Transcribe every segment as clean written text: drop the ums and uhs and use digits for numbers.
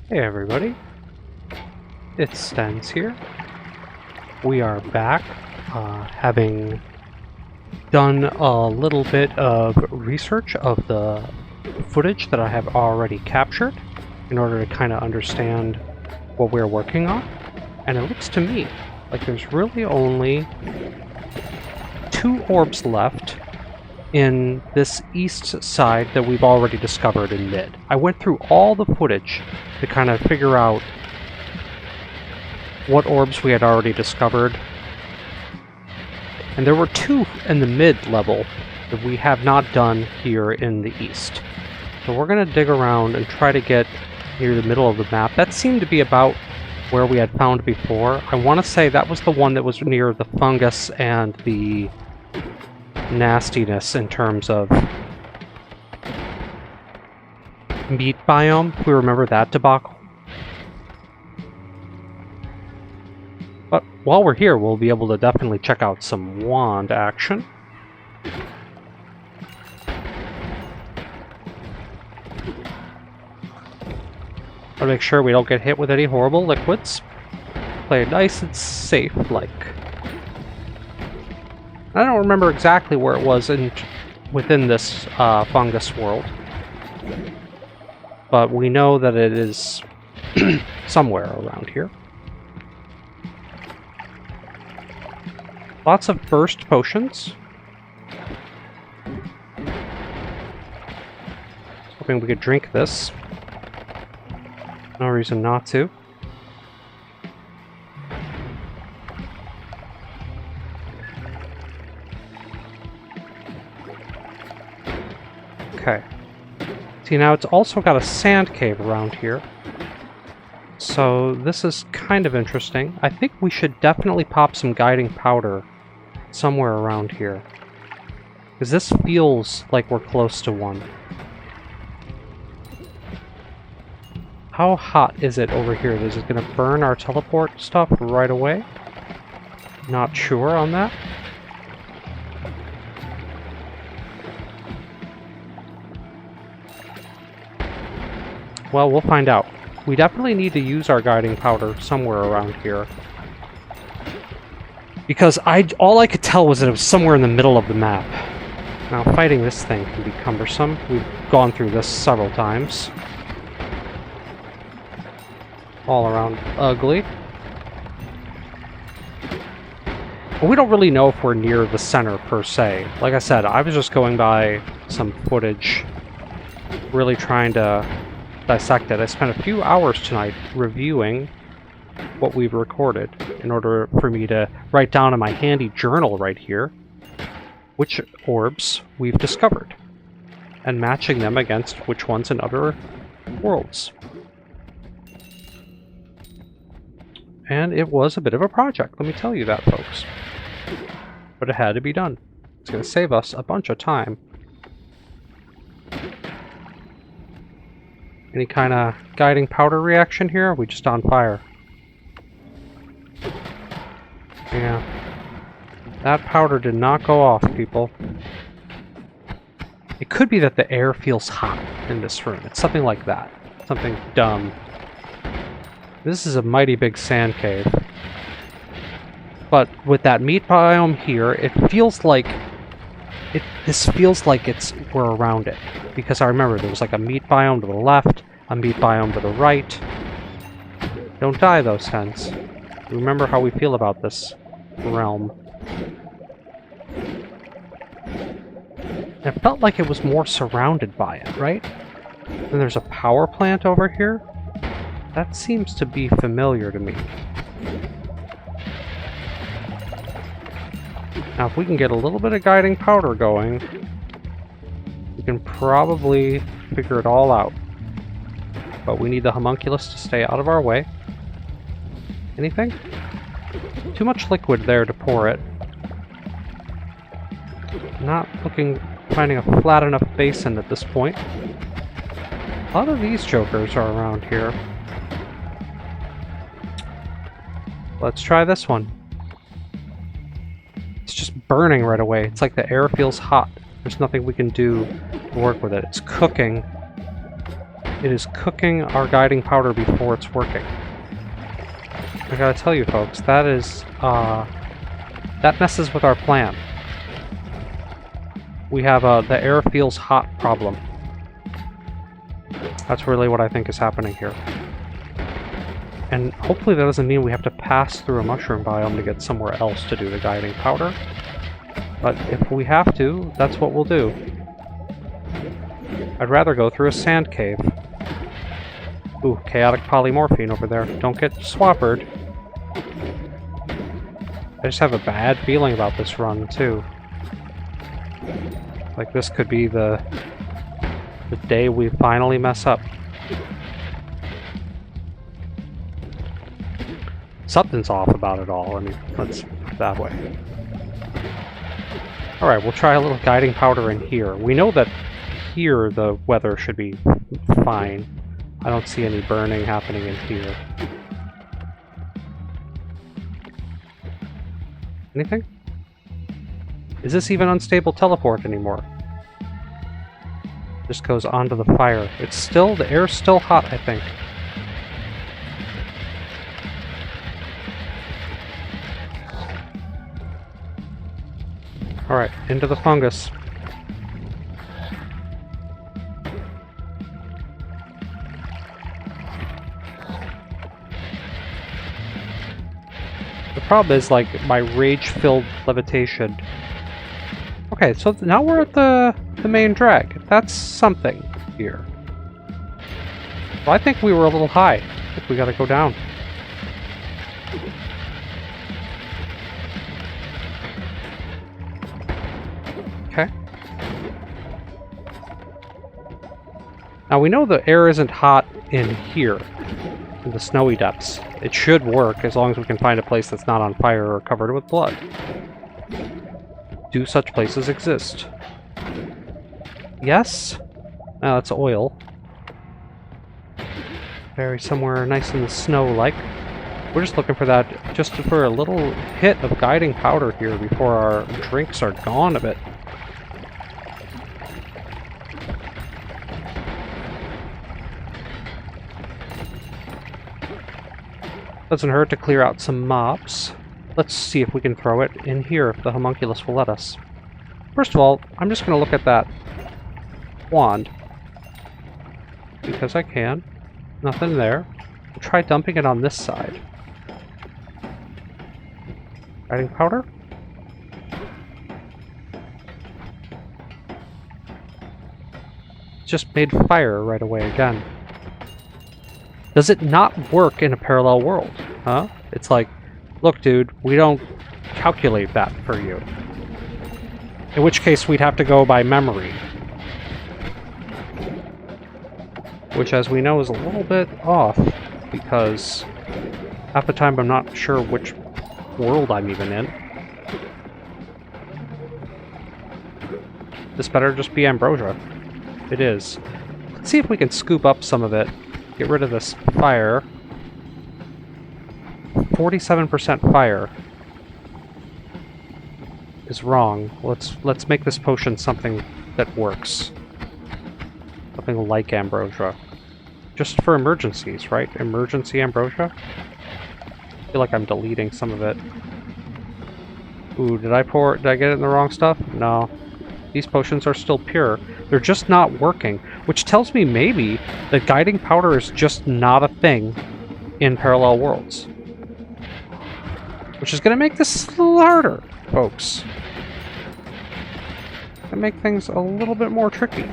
Hey everybody, it's Stens here. We are back, having done a little bit of research of the footage that I have already captured in order to kind of understand what we're working on. And it looks to me like there's really only 2 orbs left in this east side that we've already discovered in mid. I went through all the footage to kind of figure out what orbs we had already discovered. And there were 2 in the mid level that we have not done here in the east. So we're going to dig around and try to get near the middle of the map. That seemed to be about where we had found before. I want to say that was the one that was near the fungus and the nastiness in terms of meat biome, if we remember that debacle. But while we're here, we'll be able to definitely check out some wand action. I'll make sure we don't get hit with any horrible liquids. Play it nice and safe, like. I don't remember exactly where it was within this fungus world. But we know that it is somewhere around here. Lots of burst potions. Hoping we could drink this. No reason not to. Okay. See, now it's also got a sand cave around here. So this is kind of interesting. I think we should definitely pop some guiding powder somewhere around here. Because this feels like we're close to one. How hot is it over here? Is it going to burn our teleport stuff right away? Not sure on that. Well, we'll find out. We definitely need to use our guiding powder somewhere around here. Because all I could tell was that it was somewhere in the middle of the map. Now, fighting this thing can be cumbersome. We've gone through this several times. All around ugly. But we don't really know if we're near the center, per se. Like I said, I was just going by some footage, really trying to dissect it. I spent a few hours tonight reviewing what we've recorded in order for me to write down in my handy journal right here which orbs we've discovered and matching them against which ones in other worlds. And it was a bit of a project, let me tell you that, folks. But it had to be done. It's going to save us a bunch of time. Any kind of guiding powder reaction here? Or are we just on fire? Yeah. That powder did not go off, people. It could be that the air feels hot in this room. It's something like that. Something dumb. This is a mighty big sand cave. But with that meat biome here, it feels like this feels like we're around it. Because I remember there was like a meat biome to the left, a meat biome to the right. Don't die though, Stens. Remember how we feel about this realm. It felt like it was more surrounded by it, right? And there's a power plant over here. That seems to be familiar to me. Now, if we can get a little bit of guiding powder going, we can probably figure it all out. But we need the homunculus to stay out of our way. Anything? Too much liquid there to pour it. Not finding a flat enough basin at this point. A lot of these jokers are around here. Let's try this one. It's just burning right away. It's like the air feels hot. There's nothing we can do to work with it. It's cooking. It is cooking our guiding powder before it's working. I gotta tell you folks, that is, that messes with our plan. We have the air feels hot problem. That's really what I think is happening here. And hopefully that doesn't mean we have to pass through a mushroom biome to get somewhere else to do the guiding powder. But if we have to, that's what we'll do. I'd rather go through a sand cave. Ooh, chaotic polymorphine over there. Don't get swappered. I just have a bad feeling about this run, too. Like, this could be the day we finally mess up. Something's off about it all. I mean, let's put it that way. Alright, we'll try a little guiding powder in here. We know that here the weather should be fine. I don't see any burning happening in here. Anything? Is this even unstable teleport anymore? Just goes onto the fire. It's still, the air's still hot, I think. Alright, into the fungus. The problem is, like, my rage-filled levitation. Okay, so now we're at the main drag. That's something here. Well, I think we were a little high. I think we gotta go down. Okay. Now we know the air isn't hot in here, in the snowy depths. It should work as long as we can find a place that's not on fire or covered with blood. Do such places exist? Yes? Oh, that's oil. Very somewhere nice in the snow-like. We're just looking for that, just for a little hit of guiding powder here before our drinks are gone a bit. Doesn't hurt to clear out some mobs. Let's see if we can throw it in here, if the homunculus will let us. First of all, I'm just going to look at that wand. Because I can. Nothing there. We'll try dumping it on this side. Guiding powder? Just made fire right away again. Does it not work in a parallel world? Huh? It's like, look dude, we don't calculate that for you. In which case we'd have to go by memory. Which, as we know, is a little bit off, because half the time I'm not sure which world I'm even in. This better just be ambrosia. It is. Let's see if we can scoop up some of it. Get rid of this fire. 47% fire is wrong. Let's make this potion something that works. Something like ambrosia. Just for emergencies, right? Emergency ambrosia? I feel like I'm deleting some of it. Ooh, did I get it in the wrong stuff? No. These potions are still pure. They're just not working, which tells me maybe that guiding powder is just not a thing in parallel worlds. Which is going to make this a little harder, folks. Gonna make things a little bit more tricky.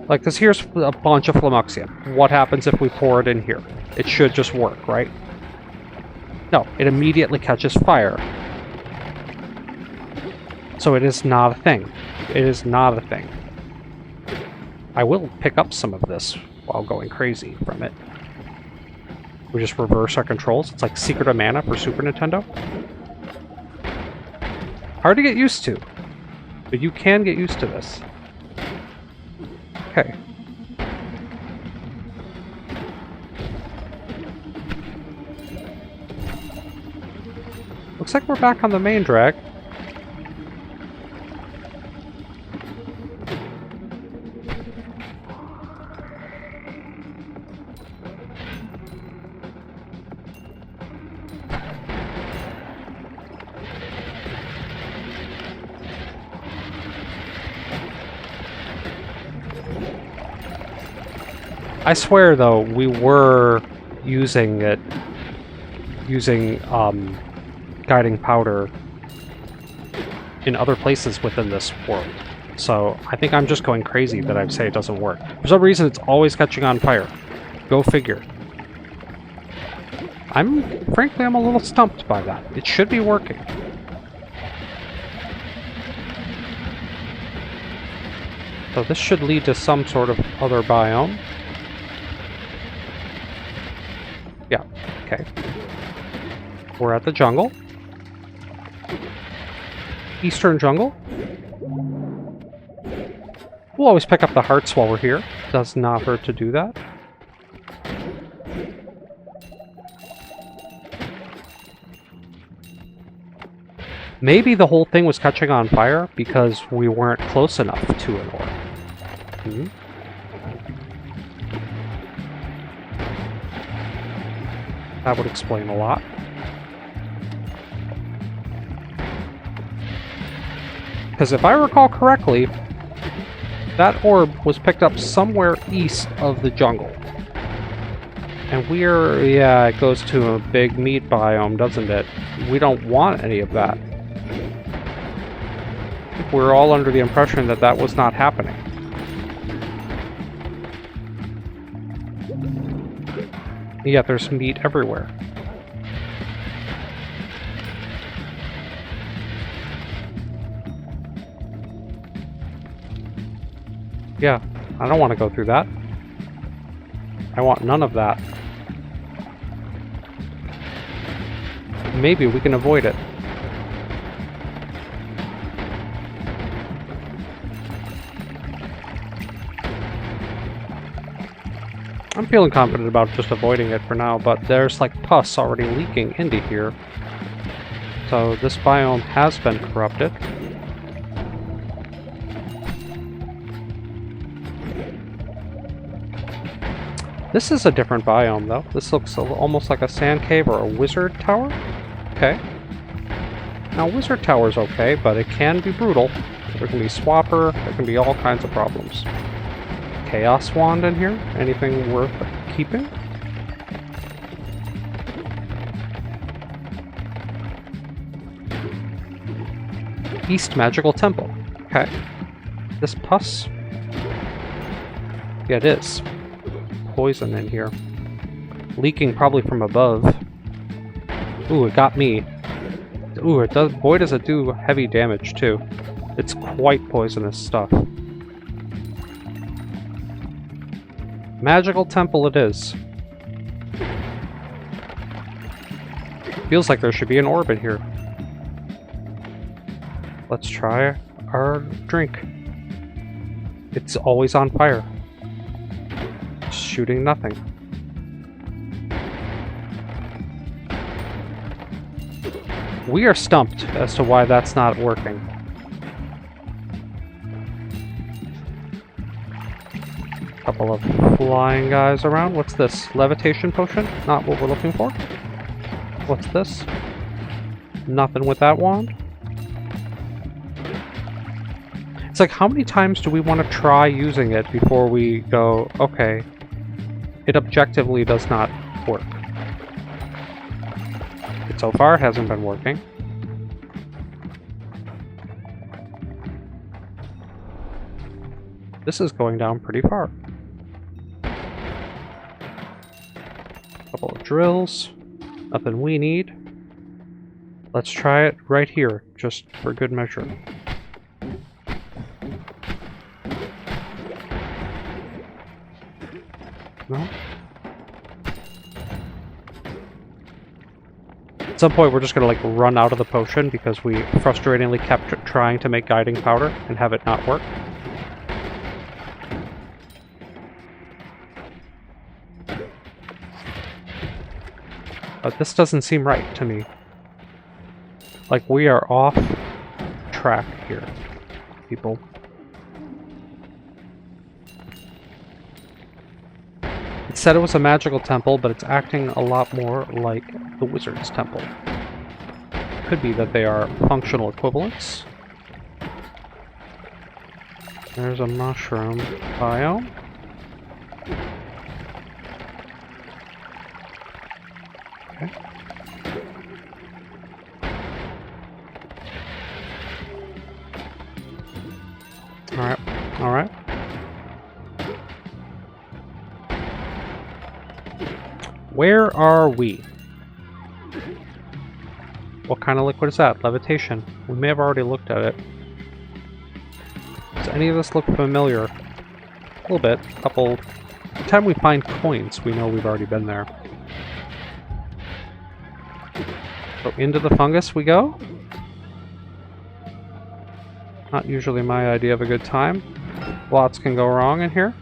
Like this here's a bunch of Flummoxium. What happens if we pour it in here? It should just work, right? No, it immediately catches fire. So it is not a thing. It is not a thing. I will pick up some of this while going crazy from it. We just reverse our controls. It's like Secret of Mana for Super Nintendo. Hard to get used to, but you can get used to this. Okay. Looks like we're back on the main drag. I swear, though, we were using guiding powder in other places within this world. So I think I'm just going crazy that I say it doesn't work. For some reason, it's always catching on fire. Go figure. Frankly, I'm a little stumped by that. It should be working. So this should lead to some sort of other biome. Yeah, okay. We're at the jungle. Eastern jungle. We'll always pick up the hearts while we're here. Does not hurt to do that. Maybe the whole thing was catching on fire because we weren't close enough to an orb. That would explain a lot. Because if I recall correctly, that orb was picked up somewhere east of the jungle. And yeah, it goes to a big meat biome, doesn't it? We don't want any of that. We're all under the impression that that was not happening. Yet there's meat everywhere. Yeah, I don't want to go through that. I want none of that. Maybe we can avoid it. I'm feeling confident about just avoiding it for now, but there's like pus already leaking into here. So this biome has been corrupted. This is a different biome, though. This looks almost like a sand cave or a wizard tower. Okay. Now, wizard tower's okay, but it can be brutal. There can be swapper, there can be all kinds of problems. Chaos wand in here? Anything worth keeping? East Magical Temple. Okay. This pus? Yeah, it is. Poison in here. Leaking probably from above. Ooh, it got me. Ooh, it does. Boy, does it do heavy damage too. It's quite poisonous stuff. Magical temple it is. Feels like there should be an orb in here. Let's try our drink. It's always on fire. Shooting nothing. We are stumped as to why that's not working. Couple of flying guys around. What's this? Levitation potion? Not what we're looking for. What's this? Nothing with that wand. It's like, how many times do we want to try using it before we go, okay, it objectively does not work. But so far, it hasn't been working. This is going down pretty far. Couple of drills. Nothing we need. Let's try it right here, just for good measure. No? At some point we're just gonna like run out of the potion because we frustratingly kept trying to make guiding powder and have it not work. But this doesn't seem right to me. Like we are off track here, people. It said it was a magical temple, but it's acting a lot more like the wizard's temple. Could be that they are functional equivalents. There's a mushroom biome. Okay. Alright, alright. Where are we? What kind of liquid is that? Levitation. We may have already looked at it. Does any of this look familiar? A little bit. Every time we find coins, we know we've already been there. So into the fungus we go. Not usually my idea of a good time. Lots can go wrong in here.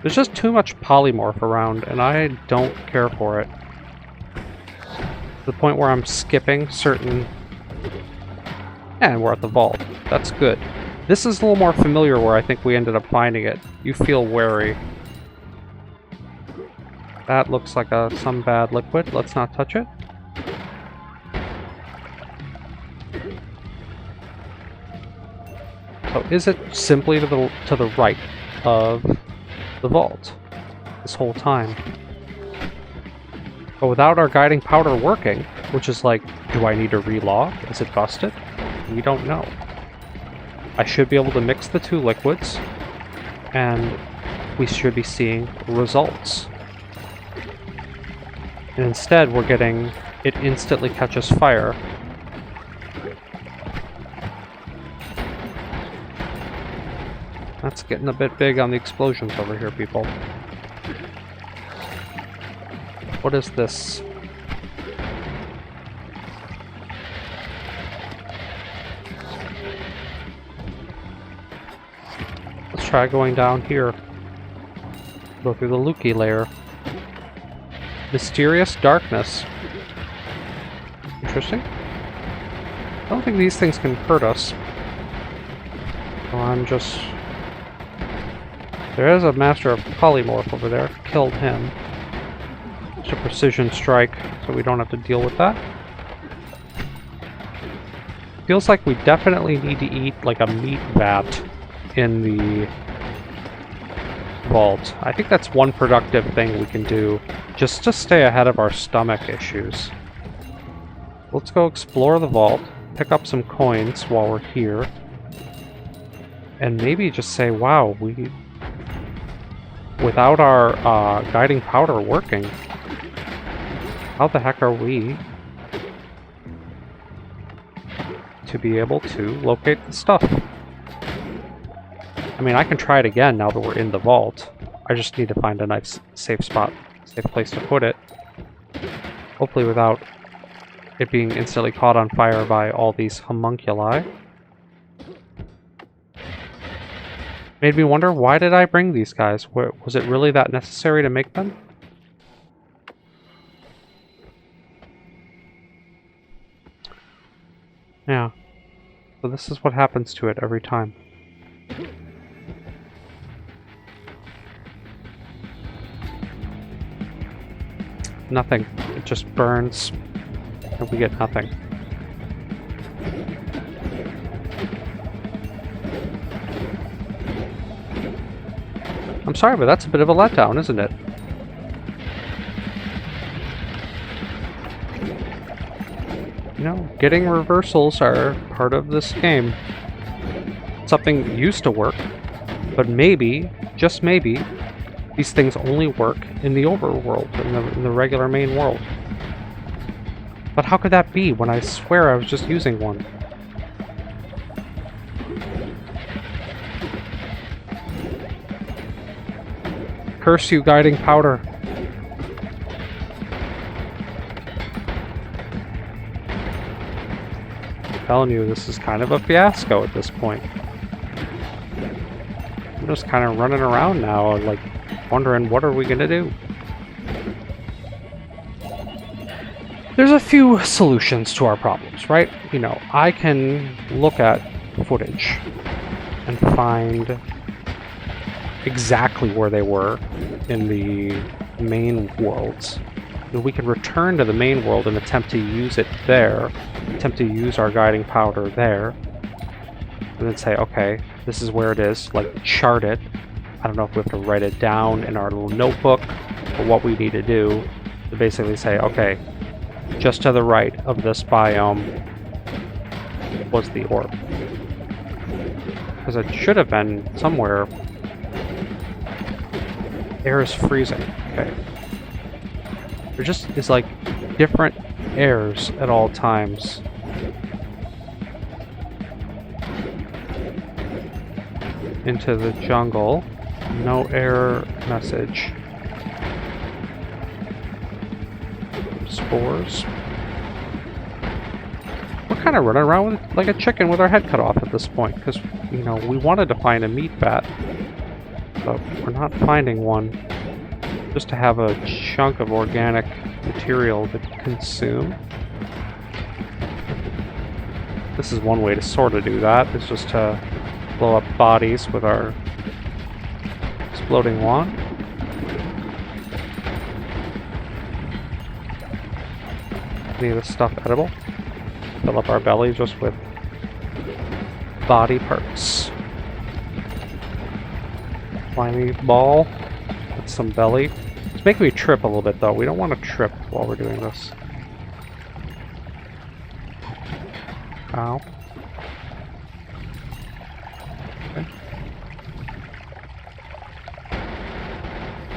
There's just too much polymorph around, and I don't care for it. To the point where I'm skipping certain... And we're at the vault. That's good. This is a little more familiar where I think we ended up finding it. You feel wary. That looks like some bad liquid. Let's not touch it. So is it simply to the right of the vault this whole time? But without our guiding powder working, which is like, do I need to relog? Is it busted? We don't know. I should be able to mix the two liquids, and we should be seeing results. And instead, we're getting it instantly catches fire. That's getting a bit big on the explosions over here, people. What is this? Let's try going down here. Go through the Lukey layer. Mysterious darkness. Interesting. I don't think these things can hurt us. So I'm just... There is a master of polymorph over there. Killed him. It's a precision strike, so we don't have to deal with that. Feels like we definitely need to eat like a meat vat in the vault. I think that's one productive thing we can do just to stay ahead of our stomach issues. Let's go explore the vault, pick up some coins while we're here, and maybe just say, wow, without our guiding powder working, how the heck are we to be able to locate the stuff? I mean, I can try it again now that we're in the vault. I just need to find a nice safe spot, safe place to put it. Hopefully without it being instantly caught on fire by all these homunculi. Made me wonder, why did I bring these guys? Was it really that necessary to make them? Yeah. So this is what happens to it every time. Nothing. It just burns, and we get nothing. I'm sorry, but that's a bit of a letdown, isn't it? You know, getting reversals are part of this game. Something used to work, but maybe, just maybe, these things only work in the overworld, in the regular main world. But how could that be when I swear I was just using one? Curse you, guiding powder. I'm telling you, this is kind of a fiasco at this point. I'm just kind of running around now, like, wondering what are we gonna do? There's a few solutions to our problems, right? You know, I can look at footage and find exactly where they were in the main worlds. And we can return to the main world and attempt to use it there, attempt to use our guiding powder there. and then say, okay, this is where it is, like chart it. I don't know if we have to write it down in our little notebook, or what we need to do to basically say, okay, just to the right of this biome was the orb. Because it should have been somewhere. Air is freezing. Okay. There just is like different airs at all times. Into the jungle. No error message. Spores. We're kind of running around with, like a chicken with our head cut off at this point, because, you know, we wanted to find a meat vat, but we're not finding one. Just to have a chunk of organic material to consume. This is one way to sort of do that, is just to blow up bodies with our exploding wand. Any of this stuff edible? Fill up our belly just with body parts. Slimy ball with some belly. It's making me trip a little bit though. We don't want to trip while we're doing this. Ow. Okay.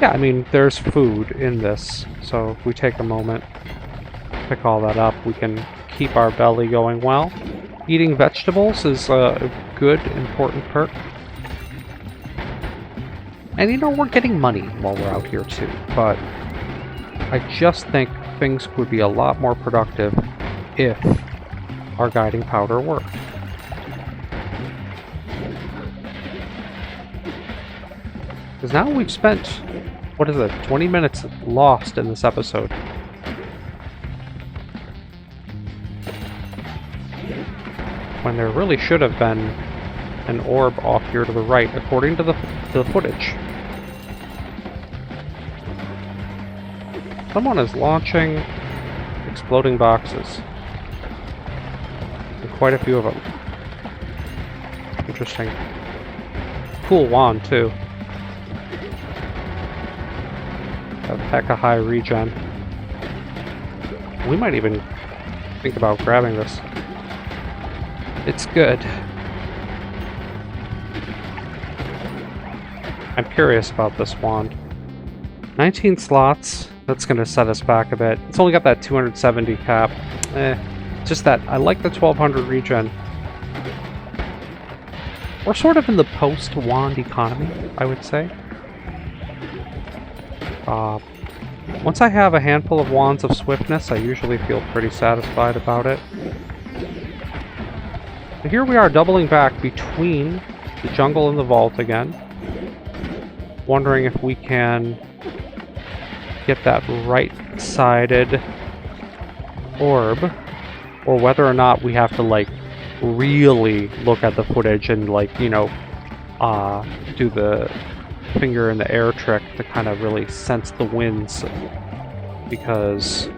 Yeah, I mean, there's food in this, so if we take a moment, pick all that up, we can keep our belly going well. Eating vegetables is a good, important perk. And you know, we're getting money while we're out here too, but I just think things would be a lot more productive if our guiding powder worked. Because now we've spent, what is it, 20 minutes lost in this episode. When there really should have been an orb off here to the right, according to the footage. Someone is launching exploding boxes. And quite a few of them. Interesting. Cool wand, too. A hecka high regen. We might even think about grabbing this. It's good. I'm curious about this wand. 19 slots. That's going to set us back a bit. It's only got that 270 cap. Just that I like the 1200 regen. We're sort of in the post-wand economy, I would say. Once I have a handful of wands of swiftness, I usually feel pretty satisfied about it. So here we are doubling back between the jungle and the vault again. Wondering if we can get that right-sided orb, or whether or not we have to, like, really look at the footage and, like, you know, do the finger in the air trick to kind of really sense the winds. Because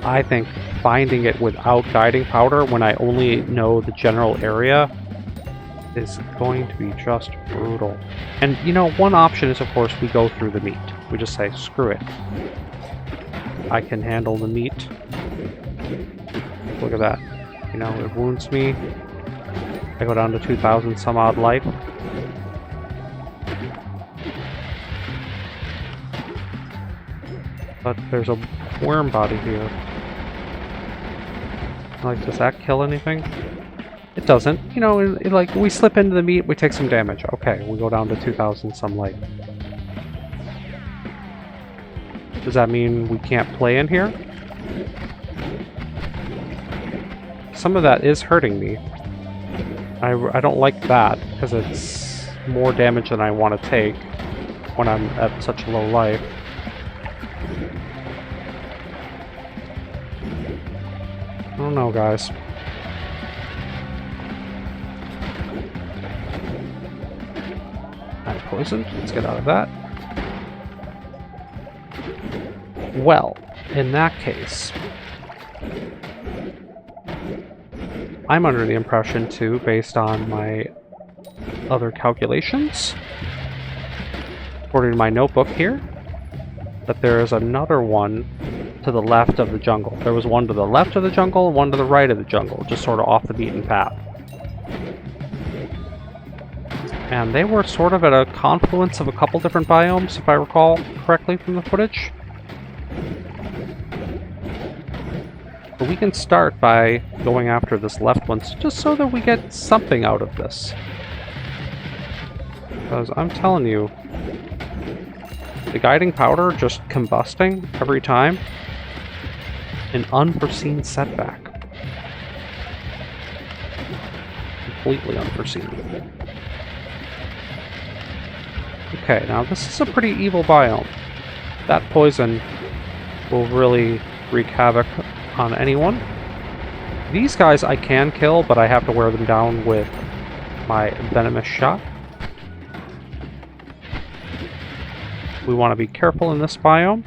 I think finding it without guiding powder, when I only know the general area, is going to be just brutal. And, you know, one option is, of course, we go through the meat. We just say, screw it. I can handle the meat. Look at that. You know, it wounds me. I go down to 2,000 some odd life. But there's a worm body here. Like, does that kill anything? It doesn't. You know, like, we slip into the meat, we take some damage. Okay, we go down to 2,000 some life. Does that mean we can't play in here? Some of that is hurting me. I don't like that, because it's more damage than I want to take when I'm at such low life. I don't know, guys. I'm poisoned. Let's get out of that. Well, in that case, I'm under the impression, too, based on my other calculations, according to my notebook here, that there is another one to the left of the jungle. There was one to the left of the jungle and one to the right of the jungle, just sort of off the beaten path. And they were sort of at a confluence of a couple different biomes, if I recall correctly from the footage. But we can start by going after this left one, just so that we get something out of this. Because I'm telling you, the guiding powder just combusting every time, an unforeseen setback. Completely unforeseen. Okay, now this is a pretty evil biome. That poison will really wreak havoc on anyone. These guys I can kill, but I have to wear them down with my venomous shot. We want to be careful in this biome.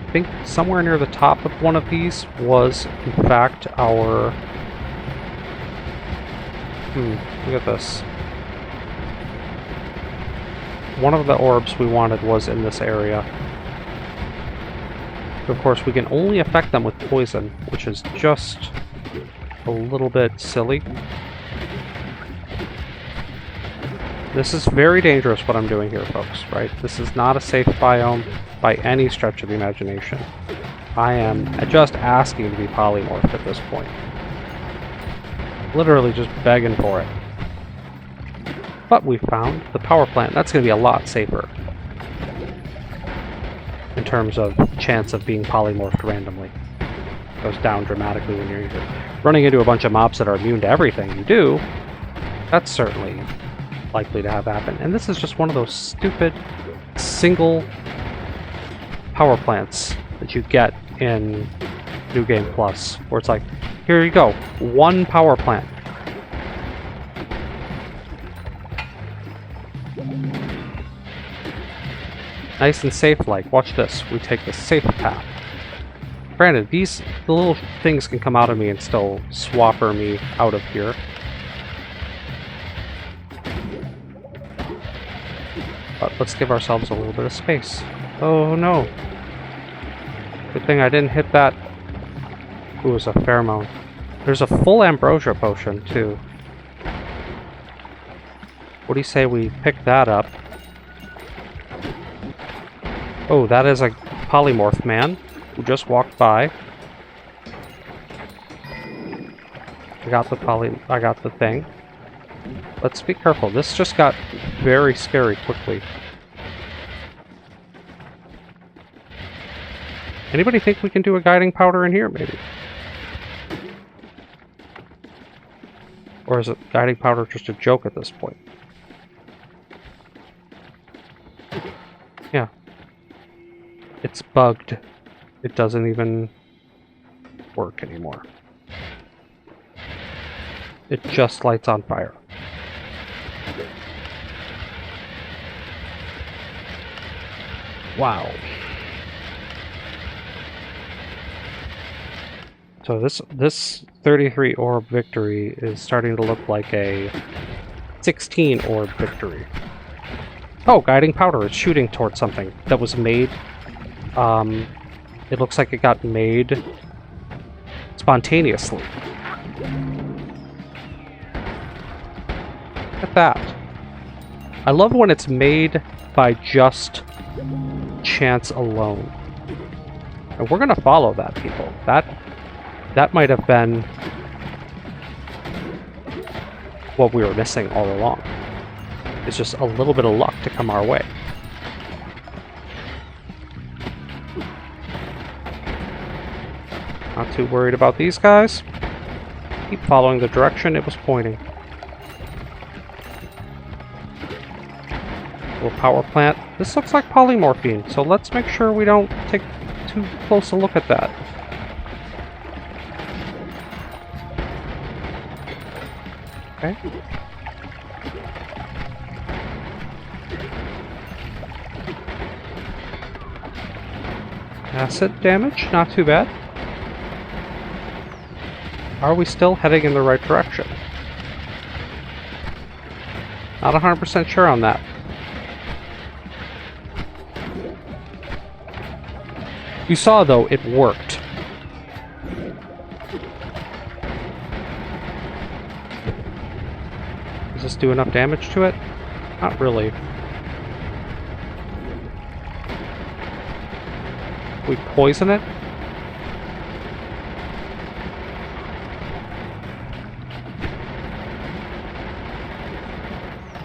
I think somewhere near the top of one of these was, in fact, our... look at this. One of the orbs we wanted was in this area. Of course, we can only affect them with poison, which is just a little bit silly. This is very dangerous what I'm doing here, folks, right? This is not a safe biome by any stretch of the imagination. I am just asking to be polymorphed at this point. Literally just begging for it. But we found the power plant. That's going to be a lot safer in terms of chance of being polymorphed randomly. It goes down dramatically when you're running into a bunch of mobs that are immune to everything you do. That's certainly likely to have happen. And this is just one of those stupid single power plants that you get in New Game Plus, where it's like, here you go, one power plant. Nice and safe-like. Watch this. We take the safe path. Granted, the little things can come out of me and still swapper me out of here. But let's give ourselves a little bit of space. Oh no. Good thing I didn't hit that. Ooh, it was a pheromone. There's a full ambrosia potion, too. What do you say we pick that up? Oh, that is a polymorph man who just walked by. I got the thing. Let's be careful. This just got very scary quickly. Anybody think we can do a guiding powder in here, maybe? Or is it guiding powder just a joke at this point? Yeah. It's bugged. It doesn't even work anymore. It just lights on fire. Wow. So this 33 orb victory is starting to look like a 16 orb victory. Oh, guiding powder is shooting towards something that was made. It looks like it got made spontaneously. Look at that. I love when it's made by just chance alone. And we're gonna follow that, people. That might have been what we were missing all along. It's just a little bit of luck to come our way. Not too worried about these guys. Keep following the direction it was pointing. Little power plant. This looks like polymorphine, so let's make sure we don't take too close a look at that. Okay. Acid damage, not too bad. Are we still heading in the right direction? Not 100% sure on that. You saw, though, it worked. Does this do enough damage to it? Not really. We poison it?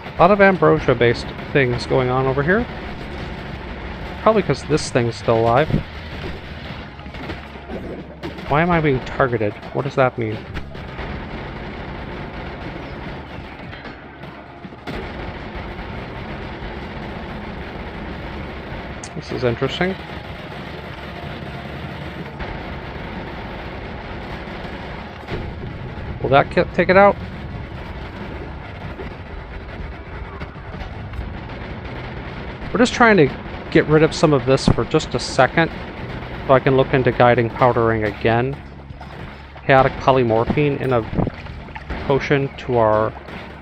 A lot of ambrosia-based things going on over here. Probably because this thing's still alive. Why am I being targeted? What does that mean? This is interesting. Will that take it out? We're just trying to get rid of some of this for just a second, so I can look into guiding powdering again. Chaotic polymorphine in a potion to our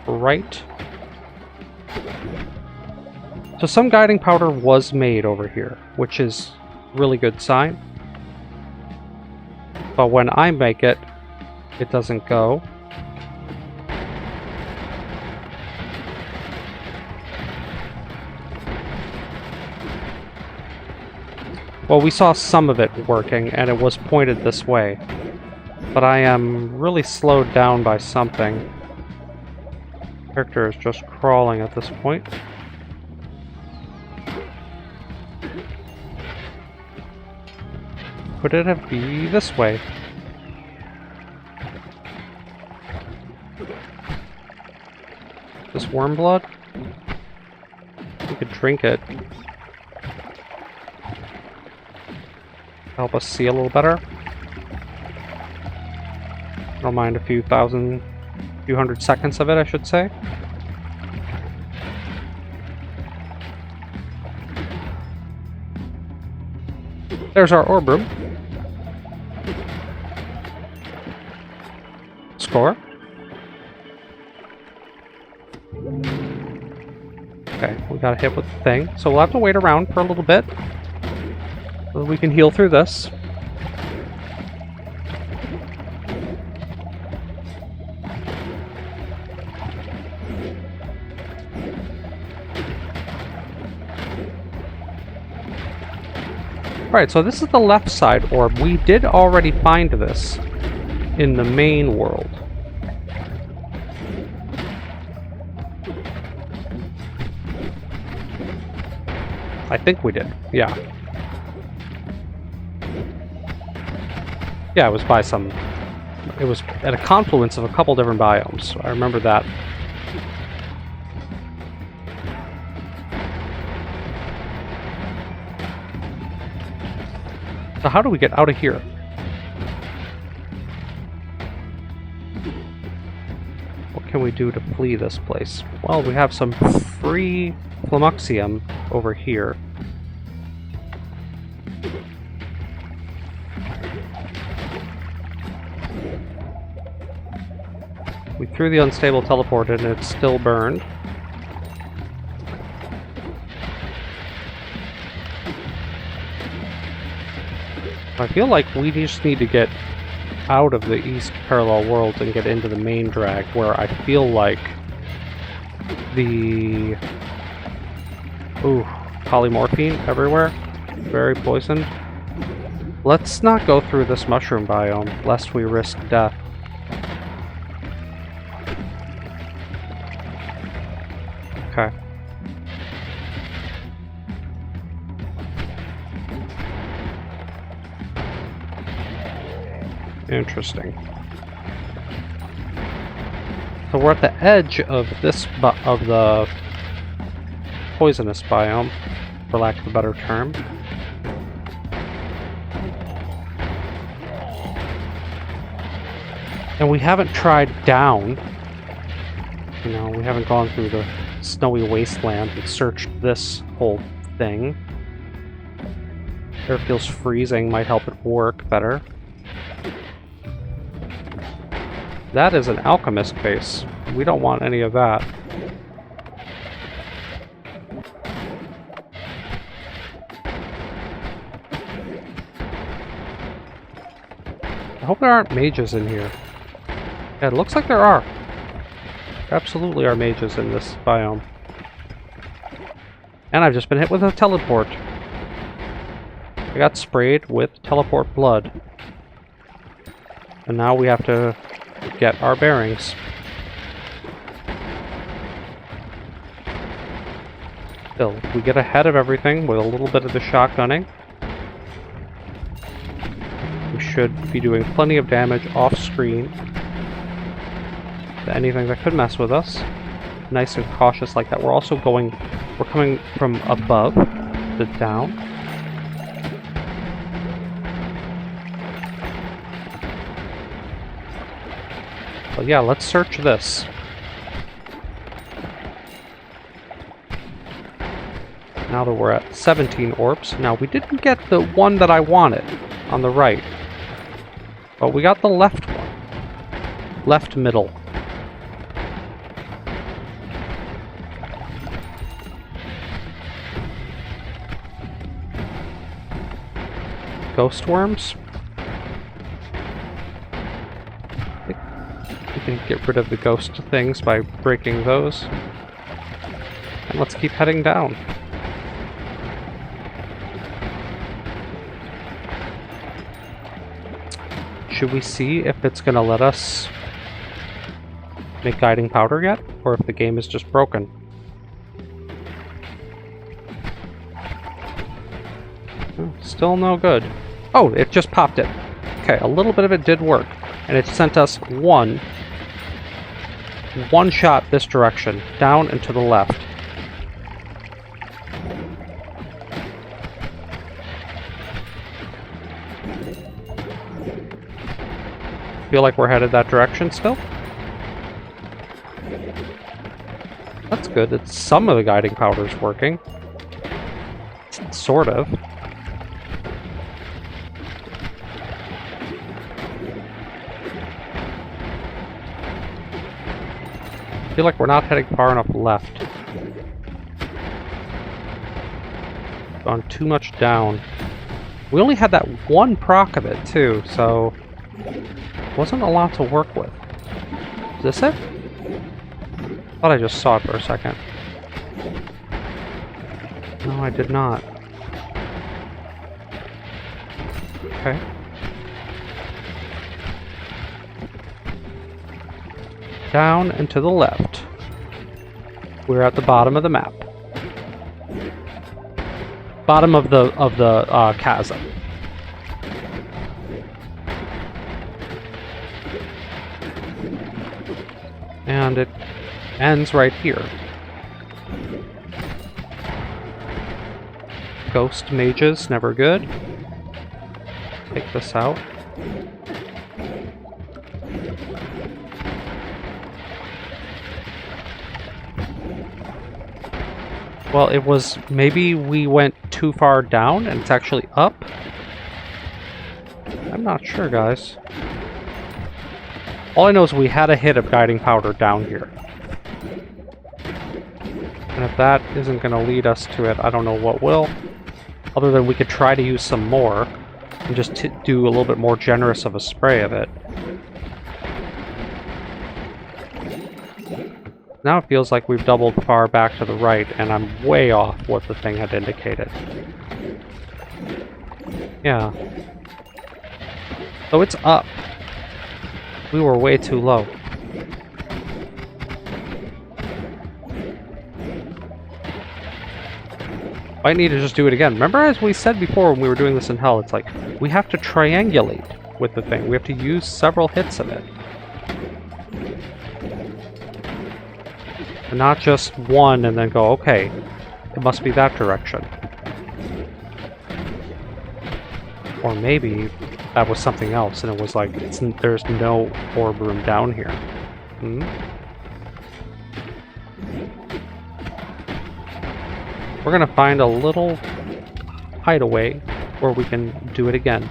right. So some guiding powder was made over here, which is a really good sign. But when I make it, it doesn't go. Well, we saw some of it working, and it was pointed this way. But I am really slowed down by something. The character is just crawling at this point. Could it have been this way? This worm blood? We could drink it. Help us see a little better. Don't mind a few hundred seconds of it, I should say. There's our orb room. Score. Okay, we got a hit with the thing, so we'll have to wait around for a little bit. So we can heal through this. Alright, so this is the left side orb. We did already find this in the main world. I think we did, yeah. Yeah, it was by some... It was at a confluence of a couple different biomes. I remember that. So how do we get out of here? What can we do to flee this place? Well, we have some free Flummoxium over here. We threw the unstable teleport and it's still burned. I feel like we just need to get out of the East Parallel Worlds and get into the main drag, where I feel like the... Ooh, polymorphine everywhere. Very poisoned. Let's not go through this mushroom biome, lest we risk death. Okay. Interesting. So we're at the edge of this of the poisonous biome, for lack of a better term. And we haven't tried down. You know, we haven't gone through the snowy wasteland and searched this whole thing. Air feels freezing, might help it work better. That is an alchemist base. We don't want any of that. I hope there aren't mages in here. Yeah, it looks like there are. There absolutely are mages in this biome. And I've just been hit with a teleport. I got sprayed with teleport blood. And now we have to get our bearings. Still, we get ahead of everything with a little bit of the shotgunning. We should be doing plenty of damage off screen to anything that could mess with us. Nice and cautious like that. We're coming from above to down. But yeah, let's search this. Now that we're at 17 orbs. Now, we didn't get the one that I wanted on the right. But we got the left one. Left middle. Ghost worms. We can get rid of the ghost things by breaking those. And let's keep heading down. Should we see if it's going to let us make guiding powder yet? Or if the game is just broken? Oh, still no good. Oh, it just popped it. Okay, a little bit of it did work. And it sent us one shot this direction, down and to the left. Feel like we're headed that direction still? That's good. It's some of the guiding powder's working. Sort of. I feel like we're not heading far enough left. Gone too much down. We only had that one proc of it too, so wasn't a lot to work with. Is this it? Thought I just saw it for a second. No, I did not. Okay. Down and to the left. We're at the bottom of the map. Bottom of the chasm. And it ends right here. Ghost mages, never good. Take this out. Well, it was... maybe we went too far down and it's actually up? I'm not sure, guys. All I know is we had a hit of guiding powder down here. And if that isn't going to lead us to it, I don't know what will. Other than we could try to use some more and just do a little bit more generous of a spray of it. Now it feels like we've doubled far back to the right, and I'm way off what the thing had indicated. Yeah. So it's up. We were way too low. Might need to just do it again. Remember, as we said before when we were doing this in Hell, it's like, we have to triangulate with the thing. We have to use several hits of it. And not just one and then go, okay, it must be that direction. Or maybe that was something else and it was like, there's no orb room down here. We're gonna find a little hideaway or we can do it again.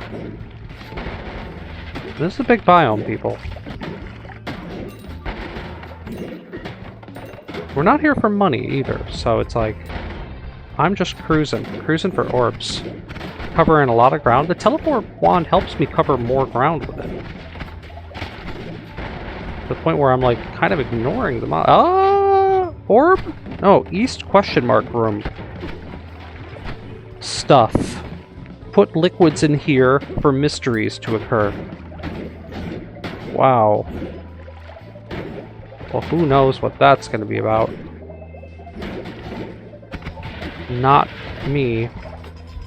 This is a big biome, people. We're not here for money either, so it's like, I'm just cruising for orbs. Covering a lot of ground. The teleport wand helps me cover more ground with it. To the point where I'm like kind of ignoring the orb? No, east question mark room. Stuff. Put liquids in here for mysteries to occur. Wow. Well, who knows what that's going to be about. Not me.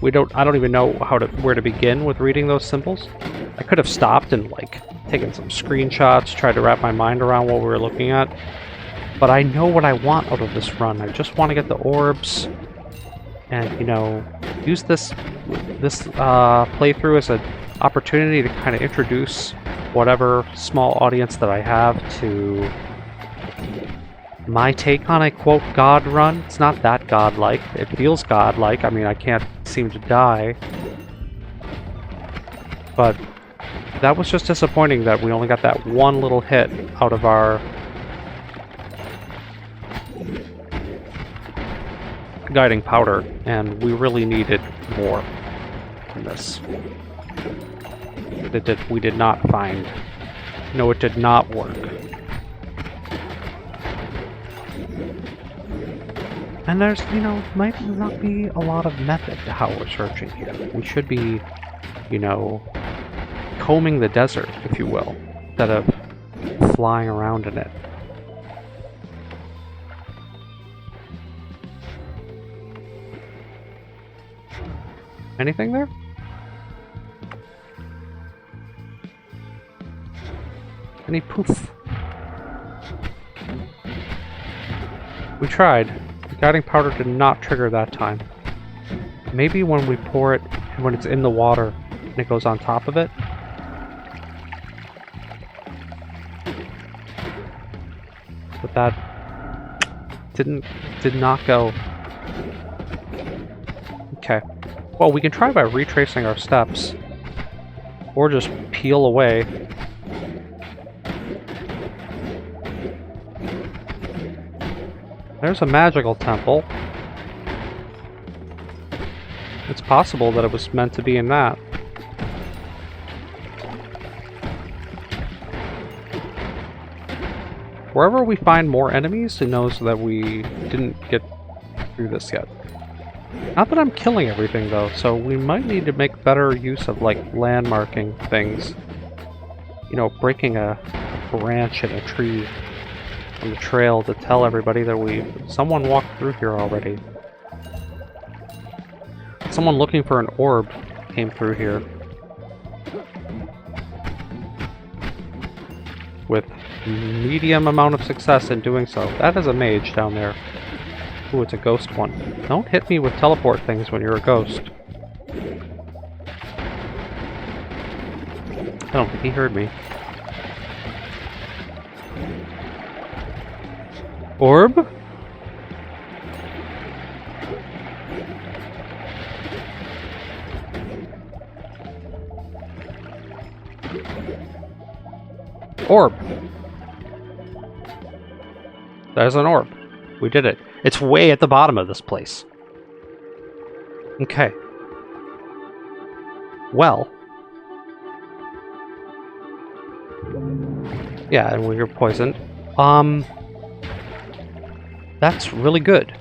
I don't even know where to begin with reading those symbols. I could have stopped and like taken some screenshots, tried to wrap my mind around what we were looking at. But I know what I want out of this run. I just want to get the orbs and, you know, use this playthrough as an opportunity to kind of introduce whatever small audience that I have to my take on a quote god run. It's not that godlike. It feels godlike. I mean, I can't seem to die. But that was just disappointing that we only got that one little hit out of our guiding powder, and we really needed more in this. We did not find. No, it did not work. And there's, you know, might not be a lot of method to how we're searching here. We should be, you know, combing the desert, if you will, instead of flying around in it. Anything there? Any poof? We tried. The guiding powder did not trigger that time. Maybe when we pour it, when it's in the water, and it goes on top of it. But that did not go. Okay. Well, we can try by retracing our steps, or just peel away. There's a magical temple. It's possible that it was meant to be in that. Wherever we find more enemies, it knows that we didn't get through this yet. Not that I'm killing everything though, so we might need to make better use of like landmarking things. You know, breaking a branch in a tree on the trail to tell everybody that someone walked through here already. Someone looking for an orb came through here. With medium amount of success in doing so. That is a mage down there. Ooh, it's a ghost one. Don't hit me with teleport things when you're a ghost. I don't think he heard me. Orb? Orb. There's an orb. We did it. It's way at the bottom of this place. Okay. Well. Yeah, and we were poisoned. That's really good.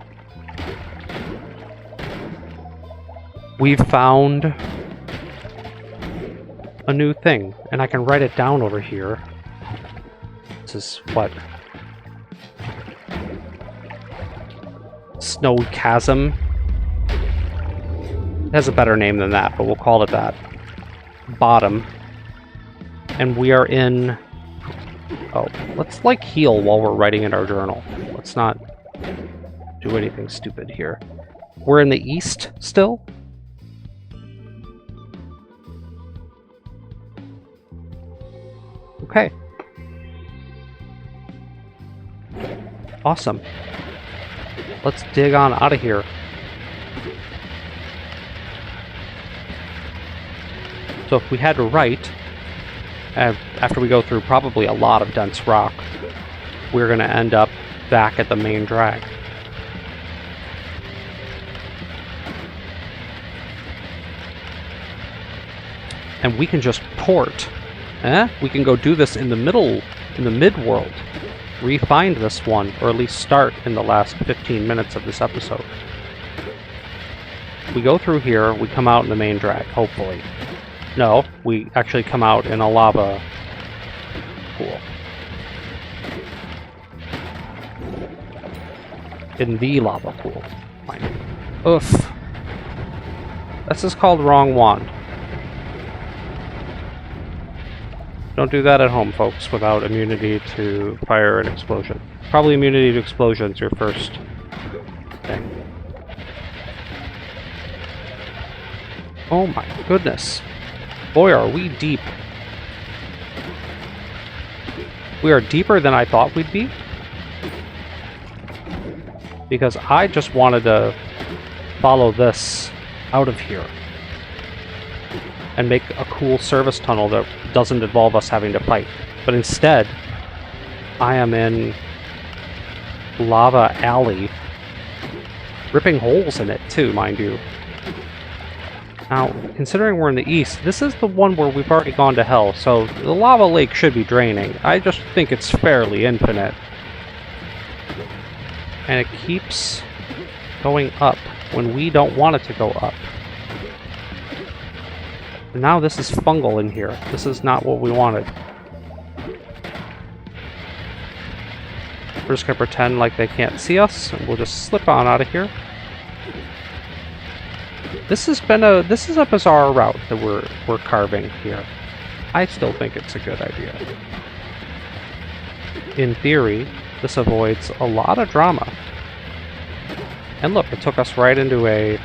We've found a new thing, and I can write it down over here. This is what? Snow chasm. It has a better name than that, but we'll call it that. Bottom. And we are in... Oh, let's like heal while we're writing in our journal. Let's not do anything stupid here. We're in the east still? Okay. Awesome. Let's dig on out of here. So if we had to right, after we go through probably a lot of dense rock, we're going to end up back at the main drag. And we can just port. We can go do this in the middle, in the mid-world. Re-find this one, or at least start in the last 15 minutes of this episode. We go through here, we come out in the main drag, hopefully. No, we actually come out in a lava pool. In the lava pool. Fine. Oof. This is called wrong wand. Don't do that at home, folks, without immunity to fire and explosion. Probably immunity to explosion is your first thing. Oh my goodness. Boy, are we deep. We are deeper than I thought we'd be. Because I just wanted to follow this out of here. And make a cool service tunnel that doesn't involve us having to fight. But instead, I am in Lava Alley. Ripping holes in it too, mind you. Now, considering we're in the east, this is the one where we've already gone to hell, so the lava lake should be draining. I just think it's fairly infinite. And it keeps going up when we don't want it to go up. And now this is fungal in here. This is not what we wanted. We're just gonna pretend like they can't see us, and we'll just slip on out of here. This is a bizarre route that we're carving here. I still think it's a good idea. In theory, this avoids a lot of drama. And look, it took us right into a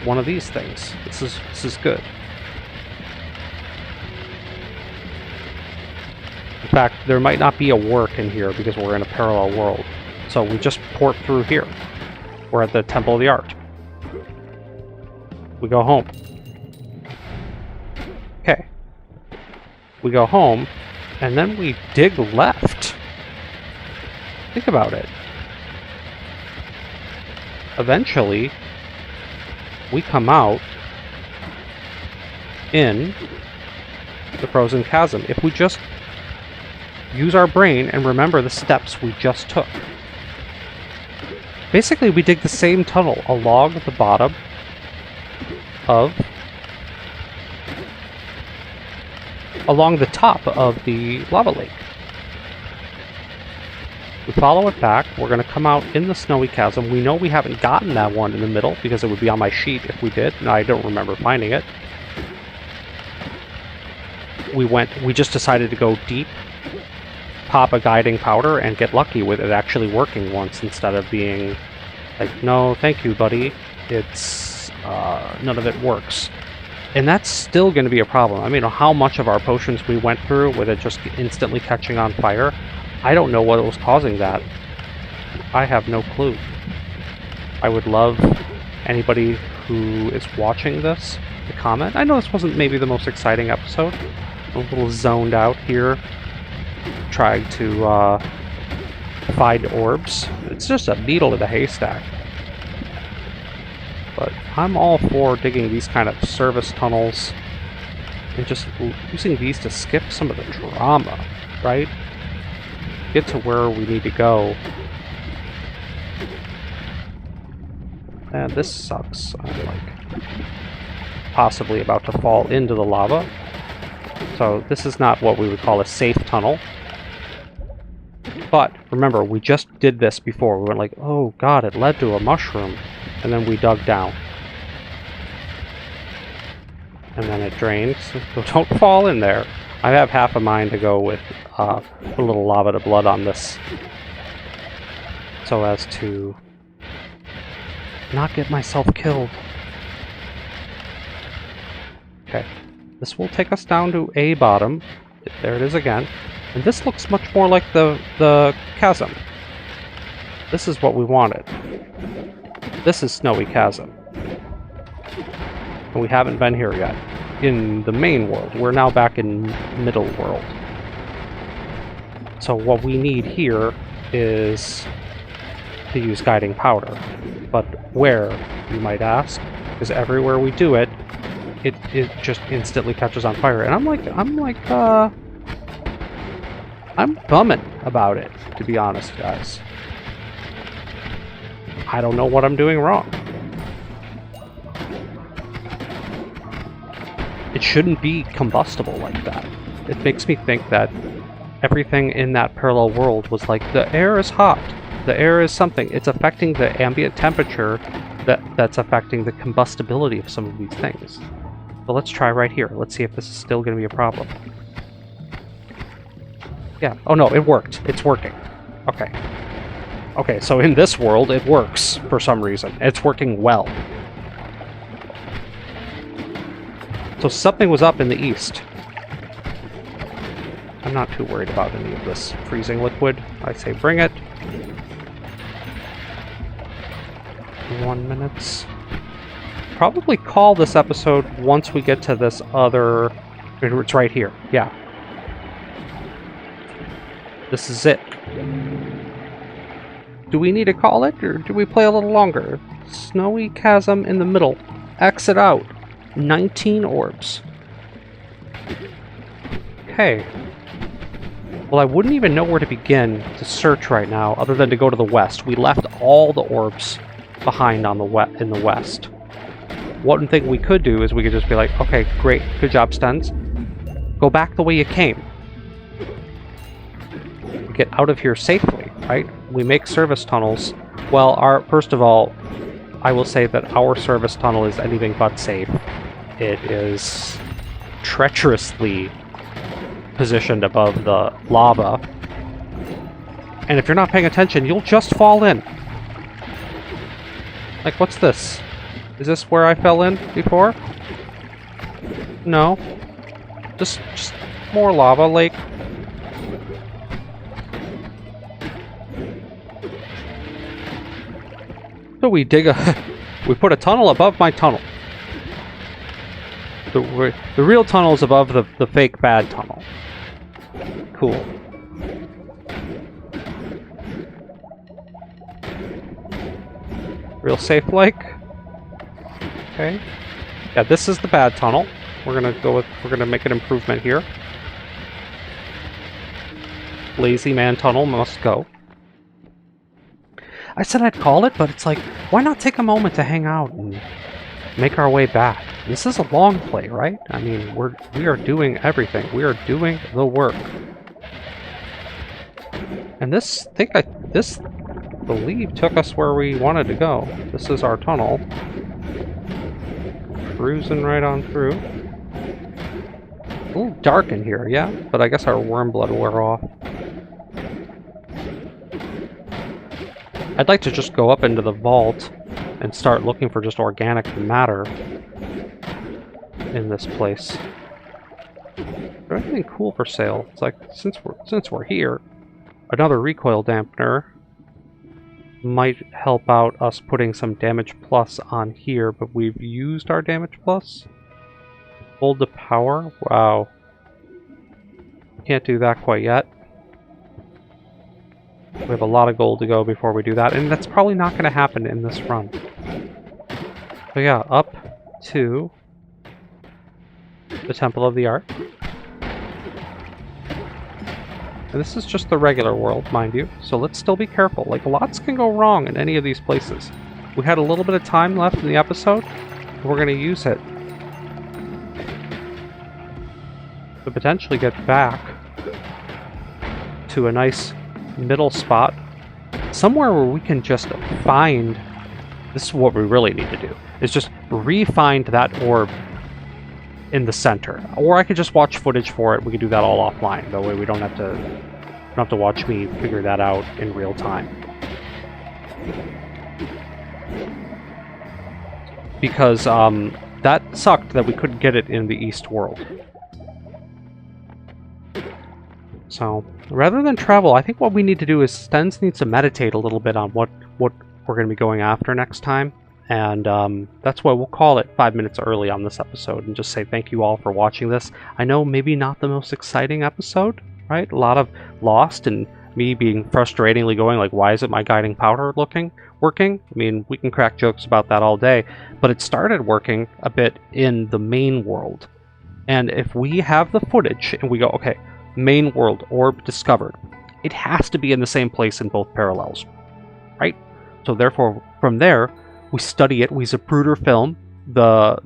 one of these things. This is good. In fact, there might not be a work in here because we're in a parallel world. So we just port through here. We're at the Temple of the Art. We go home. Okay. We go home, and then we dig left. Think about it. Eventually, we come out in the frozen chasm. If we just use our brain and remember the steps we just took. Basically, we dig the same tunnel along the bottom along the top of the lava lake. We follow it back. We're going to come out in the snowy chasm. We know we haven't gotten that one in the middle because it would be on my sheet if we did, and I don't remember finding it. We just decided to go deep, pop a guiding powder, and get lucky with it actually working once instead of being like, no, thank you, buddy. It's, none of it works. And that's still going to be a problem. I mean, how much of our potions we went through with it just instantly catching on fire, I don't know what was causing that. I have no clue. I would love anybody who is watching this to comment. I know this wasn't maybe the most exciting episode. I'm a little zoned out here, trying to find orbs. It's just a needle in a haystack. But I'm all for digging these kind of service tunnels and just using these to skip some of the drama, right? Get to where we need to go. And this sucks. I'm like possibly about to fall into the lava. So this is not what we would call a safe tunnel. But remember, we just did this before. We went like, oh god, it led to a mushroom. And then we dug down. And then it drains. So don't fall in there. I have half a mind to go with a little lava to blood on this, so as to not get myself killed. Okay, this will take us down to a bottom. There it is again. And this looks much more like the chasm. This is what we wanted. This is Snowy Chasm. And we haven't been here yet. In the main world. We're now back in middle world. So what we need here is to use guiding powder. But where, you might ask? Because everywhere we do it, it just instantly catches on fire. And I'm bumming about it, to be honest, guys. I don't know what I'm doing wrong. It shouldn't be combustible like that. It makes me think that everything in that parallel world was like, the air is hot, the air is something. It's affecting the ambient temperature that's affecting the combustibility of some of these things. But let's try right here. Let's see if this is still going to be a problem. Yeah. Oh no, it worked. It's working. Okay. Okay, so in this world, it works for some reason. It's working well. So something was up in the east. I'm not too worried about any of this freezing liquid. I say bring it. 1 minute. Probably call this episode once we get to this other... It's right here. Yeah. This is it. Do we need to call it, or do we play a little longer? Snowy chasm in the middle. Exit out. 19 orbs. Okay. Well, I wouldn't even know where to begin to search right now, other than to go to the west. We left all the orbs behind on in the west. One thing we could do is we could just be like, okay, great, good job, Stens. Go back the way you came. Get out of here safely, right? We make service tunnels. Well, first of all, I will say that our service tunnel is anything but safe. It is treacherously positioned above the lava. And if you're not paying attention, you'll just fall in. Like, what's this? Is this where I fell in before? No. Just more lava lake. So we we put a tunnel above my tunnel. The real tunnel is above the fake bad tunnel. Cool. Real safe like. Okay. Yeah, this is the bad tunnel. We're gonna make an improvement here. Lazy man tunnel must go. I said I'd call it, but it's like, why not take a moment to hang out and make our way back? This is a long play, right? I mean, we are doing everything. We are doing the work. And this, believe, took us where we wanted to go. This is our tunnel. Cruising right on through. A little dark in here, yeah, but I guess our worm blood wore off. I'd like to just go up into the vault and start looking for just organic matter in this place. Is there anything cool for sale? It's like, since we're here, another recoil dampener might help out us putting some damage plus on here, but we've used our damage plus. Hold the power? Wow. Can't do that quite yet. We have a lot of gold to go before we do that, and that's probably not going to happen in this run. So yeah, up to the Temple of the Art. And this is just the regular world, mind you, so let's still be careful. Like, lots can go wrong in any of these places. We had a little bit of time left in the episode, and we're going to use it to potentially get back to a nice middle spot, somewhere where we can just find, this is what we really need to do, is just re-find that orb in the center. Or I could just watch footage for it. We could do that all offline, that way we don't have to watch me figure that out in real time. Because that sucked that we couldn't get it in the East world. So, rather than travel, I think what we need to do is Stens needs to meditate a little bit on what we're going to be going after next time. And that's why we'll call it 5 minutes early on this episode and just say thank you all for watching this. I know maybe not the most exciting episode, right? A lot of Lost and me being frustratingly going like, why isn't my guiding powder working? I mean, we can crack jokes about that all day, but it started working a bit in the main world. And if we have the footage and we go, okay, main world, orb discovered, it has to be in the same place in both parallels, right? So therefore, from there, we study it, we Zapruder film the,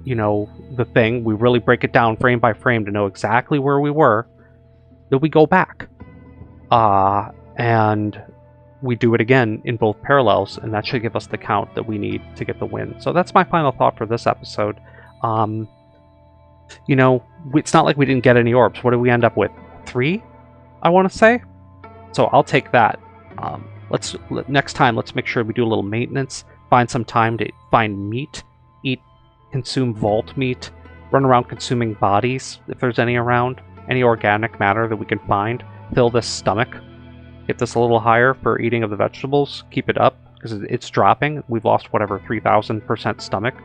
the thing, we really break it down frame by frame to know exactly where we were, then we go back. And we do it again in both parallels, and that should give us the count that we need to get the win. So that's my final thought for this episode. It's not like we didn't get any orbs. What did we end up with? 3, I want to say? So I'll take that. Next time, let's make sure we do a little maintenance, find some time to find meat, consume vault meat, run around consuming bodies, if there's any around, any organic matter that we can find, fill this stomach, get this a little higher for eating of the vegetables, keep it up, because it's dropping. We've lost, whatever, 3,000% stomach.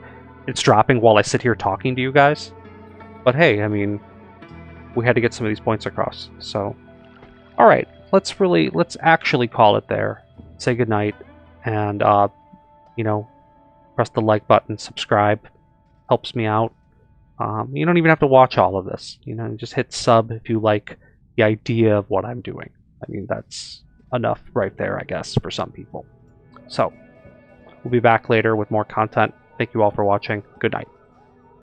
It's dropping while I sit here talking to you guys. But hey, I mean, we had to get some of these points across, so... Alright, let's actually call it there. Say goodnight, and, press the like button, subscribe. Helps me out. You don't even have to watch all of this. Just hit sub if you like the idea of what I'm doing. I mean, that's enough right there, I guess, for some people. So, we'll be back later with more content. Thank you all for watching. Good night.